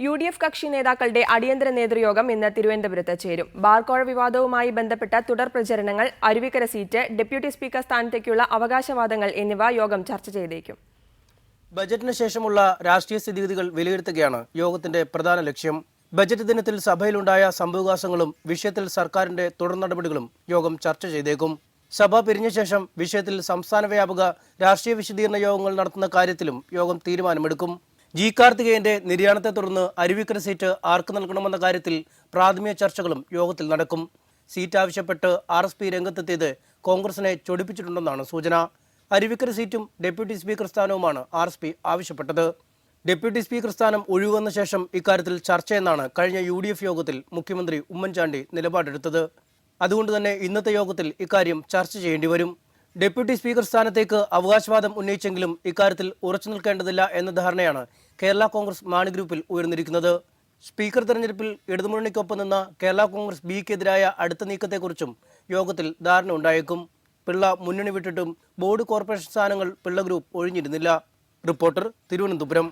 UDF കക്ഷി നേതാക്കളുടെ അടിയന്തര നേതൃയോഗം ഇന്ന് തിരുവനന്തപുരത്ത് ചേരും. ബാർക്കോഴ വിവാദവുമായി ബന്ധപ്പെട്ട തുടർ പ്രചരണങ്ങൾ, അരുവിക്കര സീറ്റ്, ഡെപ്യൂട്ടി സ്പീക്കർ സ്ഥാനത്തേക്കുള്ള അവകാശവാദങ്ങൾ എന്നിവ യോഗം ചർച്ച ചെയ്തേക്കും. ബജറ്റിന് ശേഷമുള്ള രാഷ്ട്രീയ സ്ഥിതിഗതികൾ വിലയിരുത്തുകയാണ് യോഗത്തിന്റെ പ്രധാന ലക്ഷ്യം. ബജറ്റ് ദിനത്തിൽ സഭയിലുണ്ടായ സംഭവവികാസങ്ങളും വിഷയത്തിൽ സർക്കാരിന്റെ തുടർ നടപടികളും യോഗം ചർച്ച ചെയ്തേക്കും. സഭ പിരിഞ്ഞ ശേഷം വിഷയത്തിൽ സംസ്ഥാന വ്യാപക രാഷ്ട്രീയ വിശദീകരണ യോഗങ്ങൾ നടത്തുന്ന കാര്യത്തിലും യോഗം തീരുമാനമെടുക്കും. ജി കാർത്തികേയന്റെ നിര്യാണത്തെ തുടർന്ന് അരുവിക്കര സീറ്റ് ആർക്ക് നൽകണമെന്ന കാര്യത്തിൽ പ്രാഥമിക ചർച്ചകളും യോഗത്തിൽ നടക്കും. സീറ്റ് ആവശ്യപ്പെട്ട് RSP രംഗത്തെത്തിയത് കോൺഗ്രസിനെ ചൊടിപ്പിച്ചിട്ടുണ്ടെന്നാണ് സൂചന. അരുവിക്കര സീറ്റും ഡെപ്യൂട്ടി സ്പീക്കർ സ്ഥാനവുമാണ് RSP ആവശ്യപ്പെട്ടത്. ഡെപ്യൂട്ടി സ്പീക്കർ സ്ഥാനം ഒഴിവന്ന ശേഷം ഇക്കാര്യത്തിൽ ചർച്ചയെന്നാണ് കഴിഞ്ഞ UDF യോഗത്തിൽ മുഖ്യമന്ത്രി ഉമ്മൻചാണ്ടി നിലപാടെടുത്തത്. അതുകൊണ്ട് തന്നെ ഇന്നത്തെ യോഗത്തിൽ ഇക്കാര്യം ചർച്ച ചെയ്യേണ്ടി വരും. ഡെപ്യൂട്ടി സ്പീക്കർ സ്ഥാനത്തേക്ക് അവകാശവാദം ഉന്നയിച്ചെങ്കിലും ഇക്കാര്യത്തിൽ ഉറച്ചു നിൽക്കേണ്ടതില്ല എന്ന ധാരണയാണ് കേരള കോൺഗ്രസ് മാണി ഗ്രൂപ്പിൽ ഉയർന്നിരിക്കുന്നത്. സ്പീക്കർ തെരഞ്ഞെടുപ്പിൽ ഇടതുമുന്നണിക്കൊപ്പം നിന്ന കേരള കോൺഗ്രസ് ബിക്കെതിരായ അടുത്ത നീക്കത്തെക്കുറിച്ചും യോഗത്തിൽ ധാരണ ഉണ്ടായേക്കും. പിള്ള മുന്നണി വിട്ടിട്ടും ബോർഡ് കോർപ്പറേഷൻ സ്ഥാനങ്ങൾ പിള്ള ഗ്രൂപ്പ് ഒഴിഞ്ഞിരുന്നില്ല. റിപ്പോർട്ടർ, തിരുവനന്തപുരം.